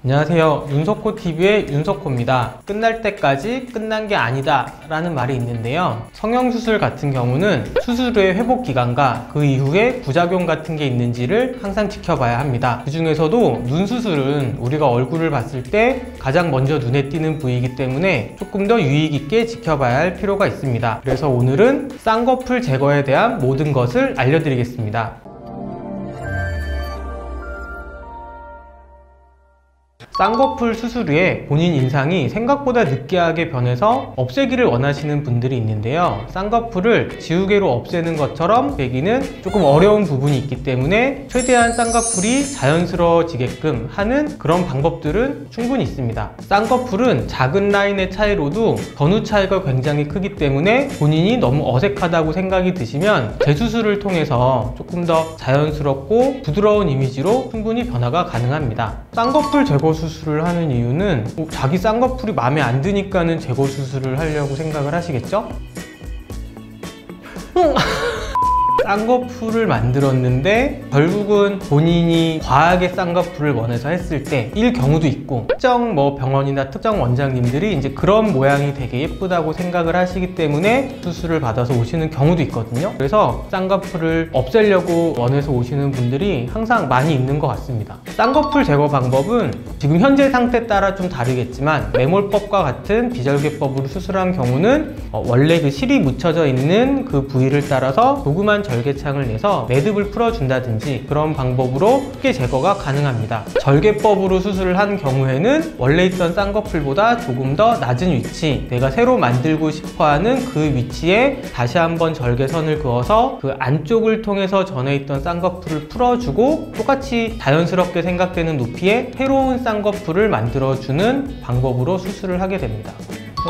안녕하세요. 윤석호TV의 윤석호입니다. 끝날 때까지 끝난 게 아니다 라는 말이 있는데요. 성형수술 같은 경우는 수술 후의 회복 기간과 그 이후에 부작용 같은 게 있는지를 항상 지켜봐야 합니다. 그 중에서도 눈 수술은 우리가 얼굴을 봤을 때 가장 먼저 눈에 띄는 부위이기 때문에 조금 더 유의 깊게 지켜봐야 할 필요가 있습니다. 그래서 오늘은 쌍꺼풀 제거에 대한 모든 것을 알려드리겠습니다. 쌍꺼풀 수술 후에 본인 인상이 생각보다 느끼하게 변해서 없애기를 원하시는 분들이 있는데요. 쌍꺼풀을 지우개로 없애는 것처럼 되기는 조금 어려운 부분이 있기 때문에 최대한 쌍꺼풀이 자연스러워지게끔 하는 그런 방법들은 충분히 있습니다. 쌍꺼풀은 작은 라인의 차이로도 전후 차이가 굉장히 크기 때문에 본인이 너무 어색하다고 생각이 드시면 재수술을 통해서 조금 더 자연스럽고 부드러운 이미지로 충분히 변화가 가능합니다. 쌍꺼풀 제거 수술을 하는 이유는 자기 쌍꺼풀이 마음에 안 드니까는 제거 수술을 하려고 생각을 하시겠죠? 쌍꺼풀을 만들었는데 결국은 본인이 과하게 쌍꺼풀을 원해서 했을 때일 경우도 있고, 특정 병원이나 특정 원장님들이 이제 그런 모양이 되게 예쁘다고 생각을 하시기 때문에 수술을 받아서 오시는 경우도 있거든요. 그래서 쌍꺼풀을 없애려고 원해서 오시는 분들이 항상 많이 있는 것 같습니다. 쌍꺼풀 제거 방법은 지금 현재 상태에 따라 좀 다르겠지만, 매몰법과 같은 비절개법으로 수술한 경우는 원래 그 실이 묻혀져 있는 그 부위를 따라서 조그만 절개창을 내서 매듭을 풀어준다든지 그런 방법으로 쉽게 제거가 가능합니다. 절개법으로 수술을 한 경우에는 원래 있던 쌍꺼풀보다 조금 더 낮은 위치, 내가 새로 만들고 싶어하는 그 위치에 다시 한번 절개선을 그어서 그 안쪽을 통해서 전에 있던 쌍꺼풀을 풀어주고 똑같이 자연스럽게 생각되는 높이의 새로운 쌍꺼풀을 만들어주는 방법으로 수술을 하게 됩니다.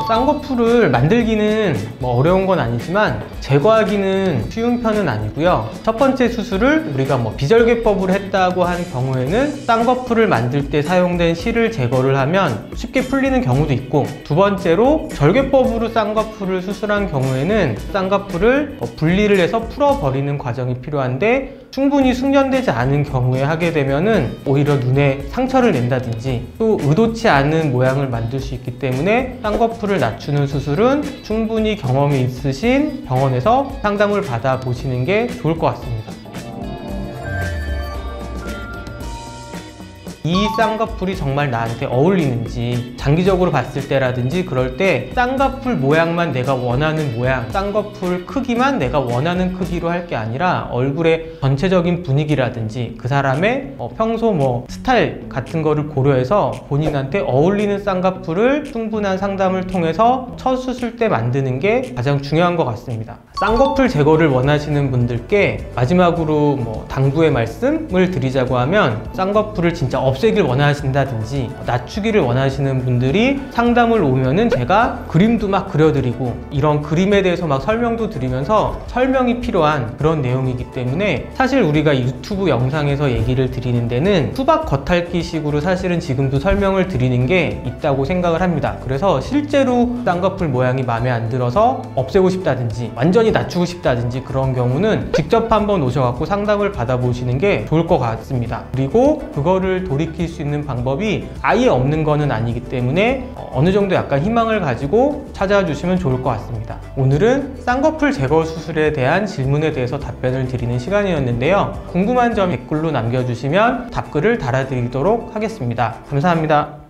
쌍꺼풀을 만들기는 어려운 건 아니지만 제거하기는 쉬운 편은 아니고요. 첫 번째 수술을 우리가 비절개법으로 했다고 한 경우에는 쌍꺼풀을 만들 때 사용된 실을 제거를 하면 쉽게 풀리는 경우도 있고, 두 번째로 절개법으로 쌍꺼풀을 수술한 경우에는 쌍꺼풀을 분리를 해서 풀어버리는 과정이 필요한데, 충분히 숙련되지 않은 경우에 하게 되면은 오히려 눈에 상처를 낸다든지 또 의도치 않은 모양을 만들 수 있기 때문에 쌍꺼풀을 낮추는 수술은 충분히 경험이 있으신 병원에서 상담을 받아 보시는 게 좋을 것 같습니다. 이 쌍꺼풀이 정말 나한테 어울리는지, 장기적으로 봤을 때라든지 그럴 때 쌍꺼풀 모양만 내가 원하는 모양, 쌍꺼풀 크기만 내가 원하는 크기로 할 게 아니라 얼굴의 전체적인 분위기라든지 그 사람의 평소 스타일 같은 거를 고려해서 본인한테 어울리는 쌍꺼풀을 충분한 상담을 통해서 첫 수술 때 만드는 게 가장 중요한 것 같습니다. 쌍꺼풀 제거를 원하시는 분들께 마지막으로 당부의 말씀을 드리자고 하면, 쌍꺼풀을 진짜 없애길 원하신다든지 낮추기를 원하시는 분들이 상담을 오면은 제가 그림도 막 그려드리고 이런 그림에 대해서 막 설명도 드리면서 설명이 필요한 그런 내용이기 때문에, 사실 우리가 유튜브 영상에서 얘기를 드리는 데는 수박 겉핥기 식으로 사실은 지금도 설명을 드리는 게 있다고 생각을 합니다. 그래서 실제로 쌍꺼풀 모양이 마음에 안 들어서 없애고 싶다든지 완전히 낮추고 싶다든지 그런 경우는 직접 한번 오셔갖고 상담을 받아보시는 게 좋을 것 같습니다. 그리고 그거를 돌이킬 수 있는 방법이 아예 없는 거는 아니기 때문에 어느 정도 약간 희망을 가지고 찾아주시면 좋을 것 같습니다. 오늘은 쌍꺼풀 제거 수술에 대한 질문에 대해서 답변을 드리는 시간이었는데요. 궁금한 점 댓글로 남겨주시면 답글을 달아드리도록 하겠습니다. 감사합니다.